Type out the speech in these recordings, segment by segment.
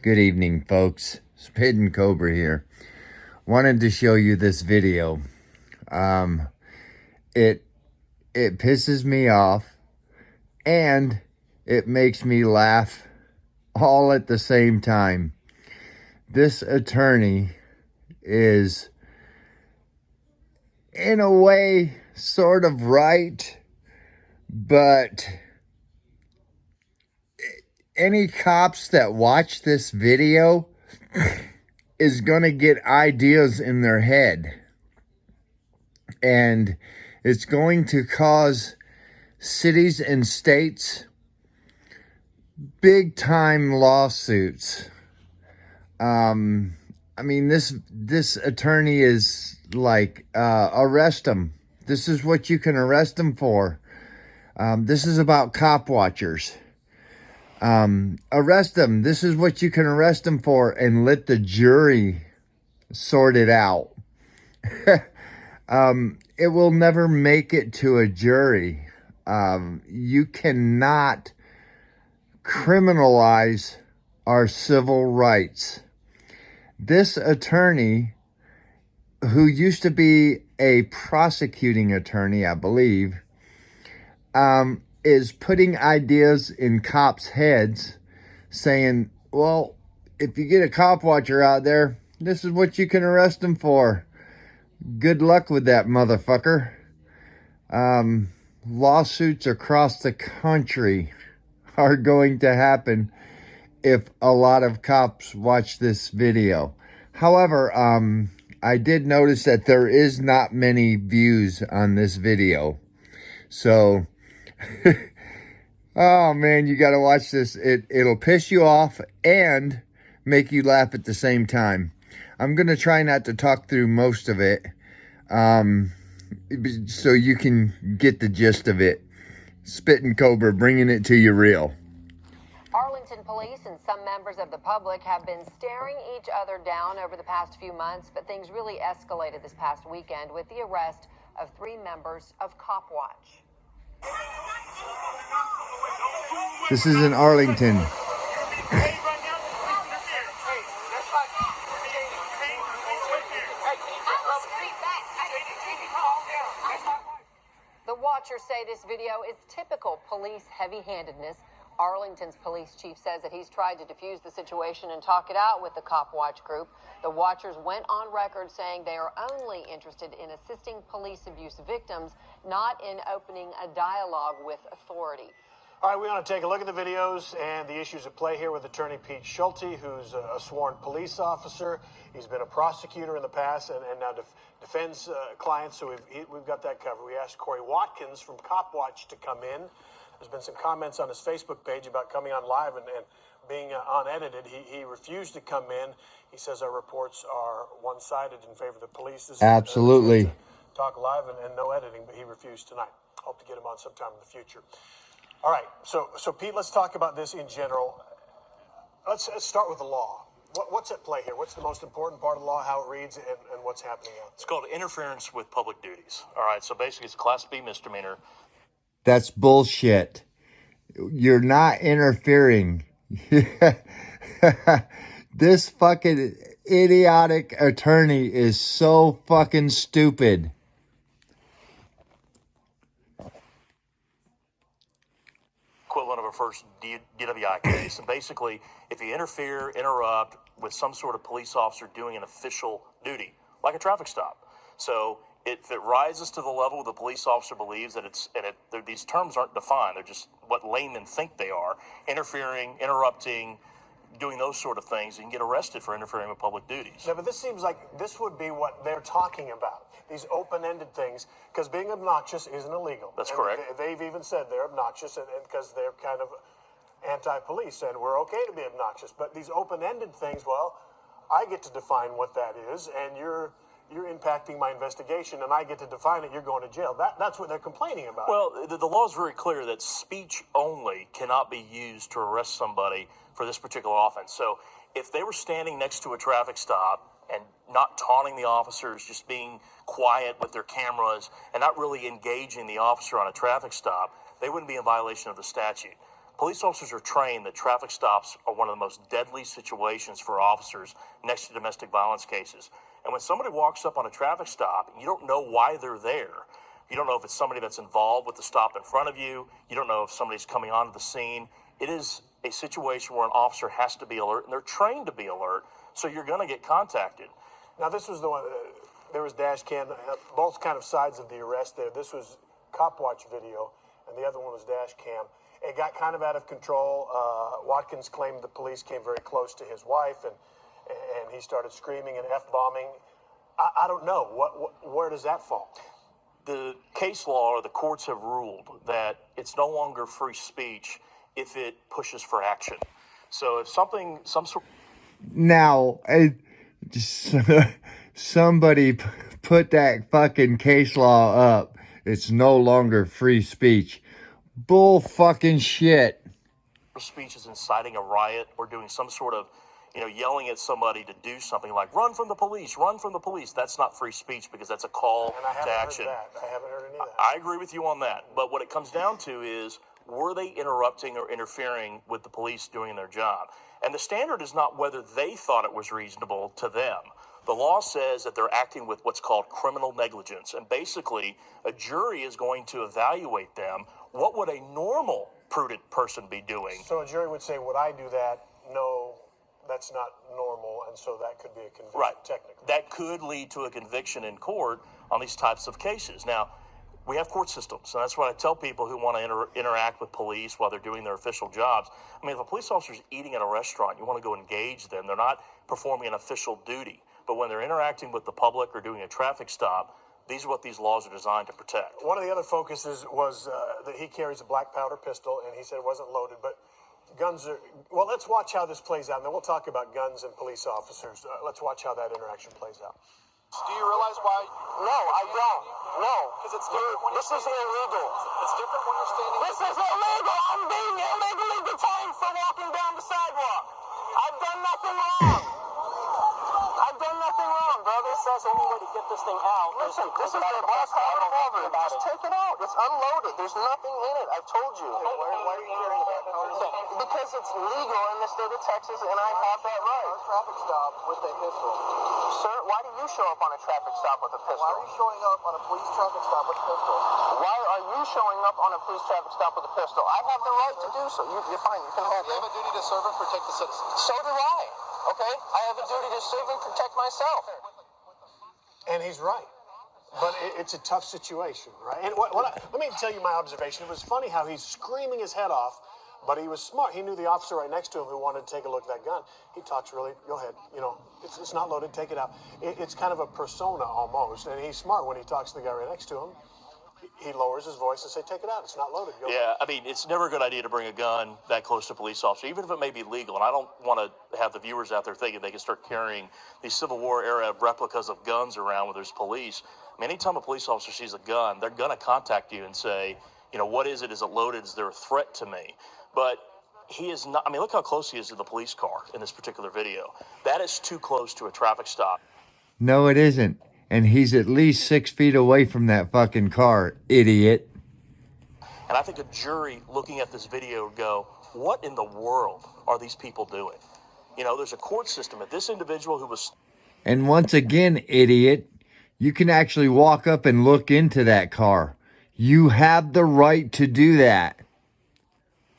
Good evening, folks. Spittin' Cobra here. Wanted to show you this video. It pisses me off and it makes me laugh all at the same time. This attorney is, in a way, sort of right, but any cops that watch this video is gonna get ideas in their head, and it's going to cause cities and states big time lawsuits. I mean, this attorney is like, arrest him. This is what you can arrest him for. This is about cop watchers. Arrest them. This is what you can arrest them for, and let the jury sort it out. It will never make it to a jury. You cannot criminalize our civil rights. This attorney, who used to be a prosecuting attorney, I believe, is putting ideas in cops' heads, saying, well, if you get a cop watcher out there, this is what you can arrest him for. Good luck with that, motherfucker. Lawsuits across the country are going to happen if a lot of cops watch this video. However, I did notice that there is not many views on this video. So, oh man, you got to watch this. It'll piss you off and make you laugh at the same time. I'm going to try not to talk through most of it, so you can get the gist of it. Spittin' Cobra, bringing it to you real. Arlington police and some members of the public have been staring each other down over the past few months, but things really escalated this past weekend with the arrest of 3 members of Cop Watch. This is in Arlington. The Watchers say this video is typical police heavy-handedness. Arlington's police chief says that he's tried to defuse the situation and talk it out with the Cop Watch group. The Watchers went on record saying they are only interested in assisting police abuse victims, not in opening a dialogue with authority. All right, we want to take a look at the videos and the issues at play here with attorney Pete Schulte, who's a sworn police officer. He's been a prosecutor in the past and now defends clients, so we've got that covered. We asked Corey Watkins from Cop Watch to come in. There's been some comments on his Facebook page about coming on live and being unedited. He refused to come in. He says our reports are one-sided in favor of the police. This Absolutely. Talk live and no editing, but he refused tonight. Hope to get him on sometime in the future. All right, so Pete, let's talk about this in general. Let's start with the law. What's at play here? What's the most important part of the law, how it reads, and what's happening out there? It's called interference with public duties. All right, so basically it's a Class B misdemeanor. That's bullshit. You're not interfering. This fucking idiotic attorney is so fucking stupid. Equivalent of a first DWI case. And basically, if you interrupt with some sort of police officer doing an official duty, like a traffic stop. So if it rises to the level the police officer believes that these terms aren't defined, they're just what laymen think they are, interfering, interrupting, doing those sort of things, you can get arrested for interfering with public duties. Yeah, but this seems like this would be what they're talking about, these open-ended things, because being obnoxious isn't illegal. That's correct. They've even said they're obnoxious and because they're kind of anti-police, and we're okay to be obnoxious. But these open-ended things, well, I get to define what that is, and you're impacting my investigation, and I get to define it, you're going to jail. That's what they're complaining about. Well, the law is very clear that speech only cannot be used to arrest somebody for this particular offense. So if they were standing next to a traffic stop and not taunting the officers, just being quiet with their cameras and not really engaging the officer on a traffic stop, they wouldn't be in violation of the statute. Police officers are trained that traffic stops are one of the most deadly situations for officers next to domestic violence cases. And when somebody walks up on a traffic stop, you don't know why they're there. You don't know if it's somebody that's involved with the stop in front of you. You don't know if somebody's coming onto the scene. It is a situation where an officer has to be alert, and they're trained to be alert, so you're going to get contacted. Now, this was the one, there was dash cam, both kind of sides of the arrest there. This was cop watch video, and the other one was dash cam. It got kind of out of control. Watkins claimed the police came very close to his wife, and he started screaming and F-bombing. I don't know. Where does that fall? The case law or the courts have ruled that it's no longer free speech if it pushes for action. So if some sort... Now, somebody put that fucking case law up. It's no longer free speech. Bull fucking shit. Speech is inciting a riot or doing some sort of, yelling at somebody to do something like run from the police, run from the police. That's not free speech because that's a call to action. I haven't heard any of that. I agree with you on that. But what it comes down to is, were they interrupting or interfering with the police doing their job? And the standard is not whether they thought it was reasonable to them. The law says that they're acting with what's called criminal negligence. And basically, a jury is going to evaluate them. What would a normal, prudent person be doing? So a jury would say, would I do that? No, that's not normal. And so that could be a conviction, right. Technically. That could lead to a conviction in court on these types of cases. Now, we have court systems, and that's what I tell people who want to interact with police while they're doing their official jobs. I mean, if a police officer is eating at a restaurant, you want to go engage them. They're not performing an official duty. But when they're interacting with the public or doing a traffic stop, these are what these laws are designed to protect. One of the other focuses was that he carries a black powder pistol, and he said it wasn't loaded, but guns are... Well, let's watch how this plays out, and then we'll talk about guns and police officers. Let's watch how that interaction plays out. Do you realize why? No, I don't. No. Because it's different when This is illegal. It's different when you're standing. This is illegal. I'm being illegally detained for walking down the sidewalk. I've done nothing wrong. I've done nothing wrong, brother. It says any way to get this thing out. Listen, this is a black powder revolver. Just take it out. It's unloaded. There's nothing in it. I've told you. Why are you carrying a black powder? Because it's legal in the state of Texas, and I have that right. A traffic stop with a pistol. Sir, why do you show up on a traffic stop with a pistol? Why are you showing up on a police traffic stop with a pistol? Why are you showing up on a police traffic stop with a pistol? I have the right to do so. You're fine. You can hold You it. have a duty to serve and protect the citizens. So do I. Okay? I have a duty to serve and protect myself. And he's right. But it's a tough situation, right? And let me tell you my observation. It was funny how he's screaming his head off, but he was smart. He knew the officer right next to him who wanted to take a look at that gun. He talks really, go ahead, it's not loaded, take it out. It's kind of a persona almost, and he's smart when he talks to the guy right next to him. He lowers his voice and say, take it out, it's not loaded. Go ahead. I mean, it's never a good idea to bring a gun that close to a police officer, even if it may be legal. And I don't want to have the viewers out there thinking they can start carrying these Civil War era replicas of guns around when there's police. I mean, anytime a police officer sees a gun, they're going to contact you and say, what is it? Is it loaded? Is there a threat to me? But he is not. I mean, look how close he is to the police car in this particular video. That is too close to a traffic stop. No, it isn't. And he's at least 6 feet away from that fucking car, idiot. And I think a jury looking at this video would go, what in the world are these people doing? There's a court system. If this individual who was... And once again, idiot, you can actually walk up and look into that car. You have the right to do that.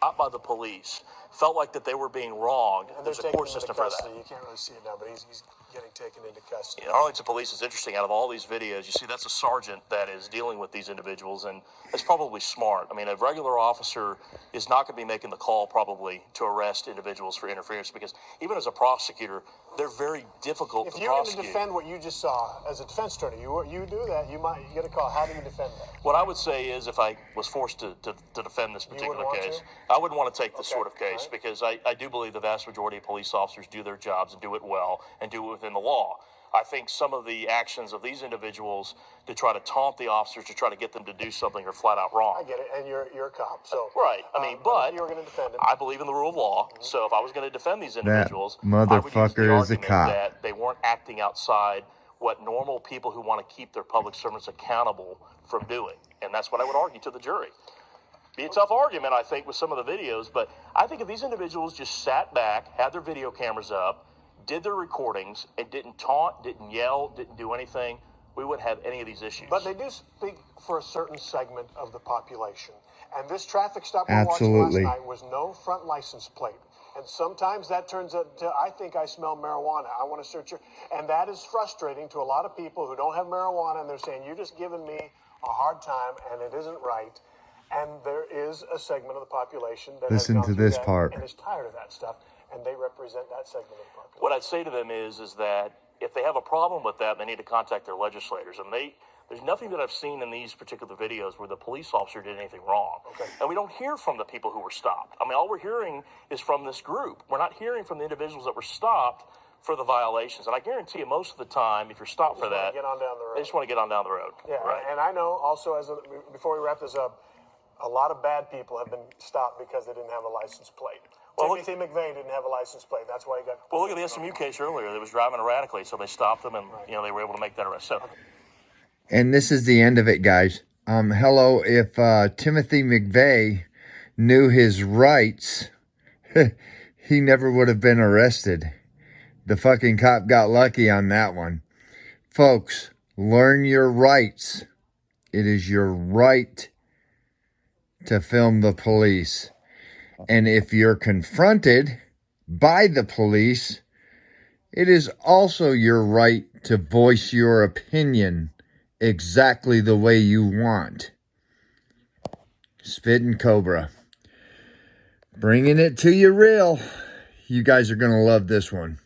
Not by the police, felt like that they were being wronged. And There's a taking court him into system for that. custody. You can't really see it now, but he's getting taken into custody. Arlington Police is interesting. Out of all these videos, you see that's a sergeant that is dealing with these individuals, and it's probably smart. I mean, a regular officer is not going to be making the call probably to arrest individuals for interference, because even as a prosecutor, they're very difficult If to you're going to prosecute. defend what you just saw as a defense attorney, you do that, you get a call. How do you defend that? What I would say is, if I was forced to defend this particular want case, to? I wouldn't want to take this Okay, sort of case, all right. because I do believe the vast majority of police officers do their jobs and do it well and do it within the law. I think some of the actions of these individuals to try to taunt the officers, to try to get them to do something, are flat out wrong. I get it, and you're a cop, so Right. I mean, but you were going to defend him. I believe in the rule of law. So if I was going to defend these individuals, I would use motherfucker the is a argument cop. that they weren't acting outside what normal people who want to keep their public servants accountable from doing. And that's what I would argue to the jury. be a tough argument, I think, with some of the videos. But I think if these individuals just sat back, had their video cameras up, did their recordings, and didn't taunt, didn't yell, didn't do anything, we wouldn't have any of these issues. But they do speak for a certain segment of the population. And this traffic stop we watched last night was no front license plate. And sometimes that turns into, I think I smell marijuana. I want to search your... And that is frustrating to a lot of people who don't have marijuana, and they're saying, you're just giving me a hard time, and it isn't right. And there is a segment of the population that Listen has to gone through this that part. and is tired of that stuff, and they represent that segment of the population. What I'd say to them is that if they have a problem with that, they need to contact their legislators. And there's nothing that I've seen in these particular videos where the police officer did anything wrong. Okay. And we don't hear from the people who were stopped. I mean, all we're hearing is from this group. We're not hearing from the individuals that were stopped for the violations. And I guarantee you, most of the time, if you're stopped for that, Get on down the road. they just want to get on down the road. Yeah, Right. and I know also, before we wrap this up, a lot of bad people have been stopped because they didn't have a license plate. Well, Timothy McVeigh didn't have a license plate. That's why he got... Well, look at the SMU case earlier. They was driving erratically, so they stopped them, and they were able to make that arrest. So, And this is the end of it, guys. Hello, if Timothy McVeigh knew his rights, he never would have been arrested. The fucking cop got lucky on that one. Folks, learn your rights. It is your right to film the police. And if you're confronted by the police, it is also your right to voice your opinion exactly the way you want. Spittin' Cobra. Bringing it to you real. You guys are going to love this one.